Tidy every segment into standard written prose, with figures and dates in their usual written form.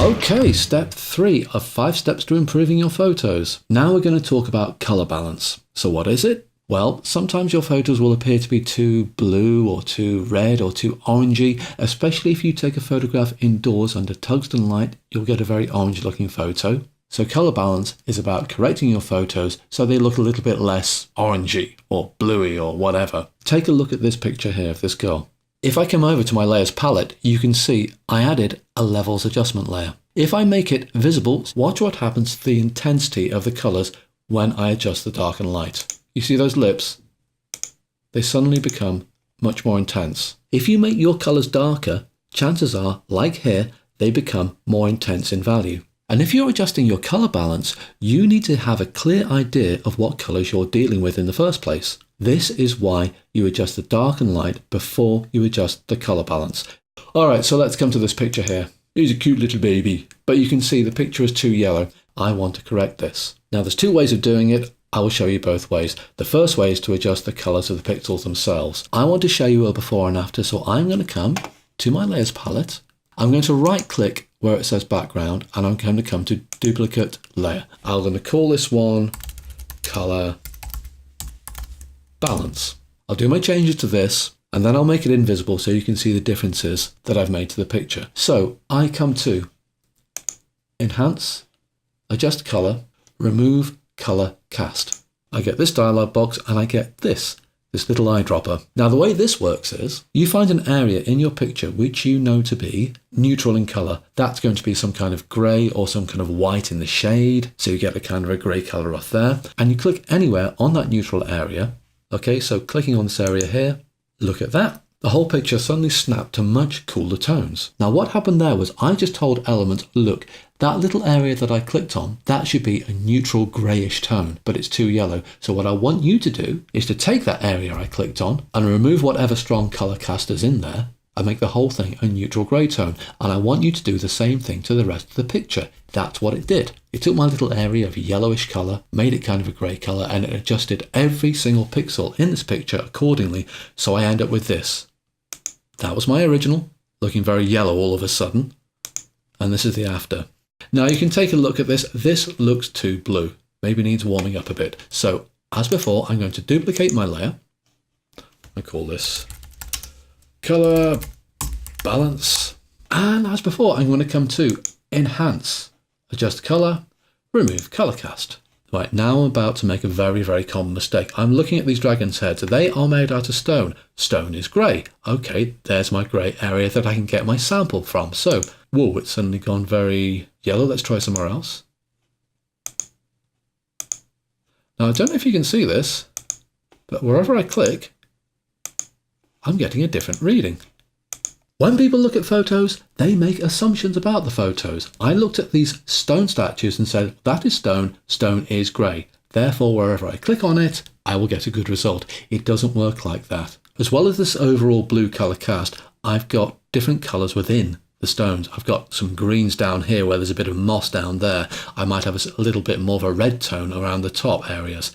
Okay, step 3 of 5 steps to improving your photos. Now we're going to talk about color balance. So what is it? Well, sometimes your photos will appear to be too blue or too red or too orangey, especially if you take a photograph indoors under tungsten light, you'll get a very orange looking photo. So color balance is about correcting your photos so they look a little bit less orangey or bluey or whatever. Take a look at this picture here of this girl. If I come over to my layers palette, you can see I added a levels adjustment layer. If I make it visible, watch what happens to the intensity of the colors when I adjust the dark and light. You see those lips? They suddenly become much more intense. If you make your colors darker, chances are, like here, they become more intense in value. And if you're adjusting your color balance, you need to have a clear idea of what colors you're dealing with in the first place. This is why you adjust the dark and light before you adjust the color balance. Alright, so let's come to this picture here. He's a cute little baby, but you can see the picture is too yellow. I want to correct this. Now there's 2 ways of doing it. I will show you both ways. The first way is to adjust the colors of the pixels themselves. I want to show you a before and after, so I'm going to come to my layers palette. I'm going to right click where it says background and I'm going to come to duplicate layer. I'm going to call this one color balance. I'll do my changes to this and then I'll make it invisible so you can see the differences that I've made to the picture. So I come to enhance, adjust color, remove color cast. I get this dialog box and I get this little eyedropper. Now the way this works is you find an area in your picture which you know to be neutral in color. That's going to be some kind of gray or some kind of white in the shade. So you get a kind of a gray color off there and you click anywhere on that neutral area. Okay, so clicking on this area here, look at that. The whole picture suddenly snapped to much cooler tones. Now what happened there was I just told Element, look, that little area that I clicked on, that should be a neutral grayish tone, but it's too yellow. So what I want you to do is to take that area I clicked on and remove whatever strong color cast is in there and make the whole thing a neutral gray tone. And I want you to do the same thing to the rest of the picture. That's what it did. It took my little area of yellowish color, made it kind of a gray color, and it adjusted every single pixel in this picture accordingly. So I end up with this. That was my original, looking very yellow all of a sudden. And this is the after. Now you can take a look at this. This looks too blue. Maybe needs warming up a bit. So as before, I'm going to duplicate my layer. I call this color balance. And as before, I'm going to come to enhance, adjust color, remove color cast. Right, now I'm about to make a very, very common mistake. I'm looking at these dragon's heads. They are made out of stone. Stone is grey. Okay, there's my grey area that I can get my sample from. So, whoa, it's suddenly gone very yellow. Let's try somewhere else. Now, I don't know if you can see this, but wherever I click, I'm getting a different reading. When people look at photos, they make assumptions about the photos. I looked at these stone statues and said, that is stone, stone is grey. Therefore, wherever I click on it, I will get a good result. It doesn't work like that. As well as this overall blue colour cast, I've got different colours within the stones. I've got some greens down here where there's a bit of moss down there. I might have a little bit more of a red tone around the top areas.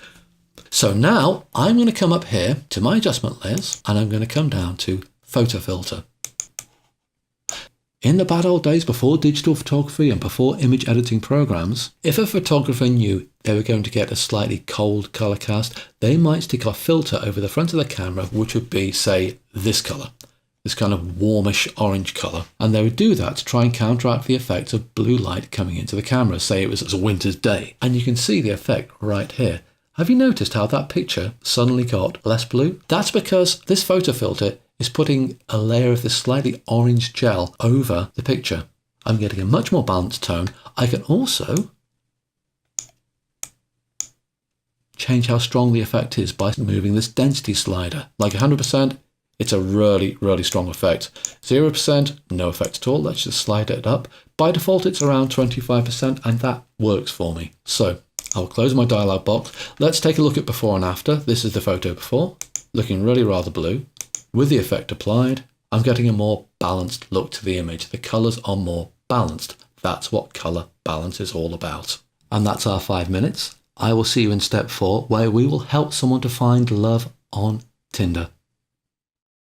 So now I'm going to come up here to my adjustment layers and I'm going to come down to photo filter. In the bad old days before digital photography and before image editing programs, if a photographer knew they were going to get a slightly cold color cast, they might stick a filter over the front of the camera, which would be, say, this color, this kind of warmish orange color. And they would do that to try and counteract the effect of blue light coming into the camera, say it was a winter's day. And you can see the effect right here. Have you noticed how that picture suddenly got less blue? That's because this photo filter is putting a layer of this slightly orange gel over the picture. I'm getting a much more balanced tone. I can also change how strong the effect is by moving this density slider. Like 100%, it's a really, really strong effect. 0%, no effect at all. Let's just slide it up. By default, it's around 25%, and that works for me. So I'll close my dialog box. Let's take a look at before and after. This is the photo before, looking really rather blue. With the effect applied, I'm getting a more balanced look to the image. The colours are more balanced. That's what colour balance is all about. And that's our 5 minutes. I will see you in step 4, where we will help someone to find love on Tinder.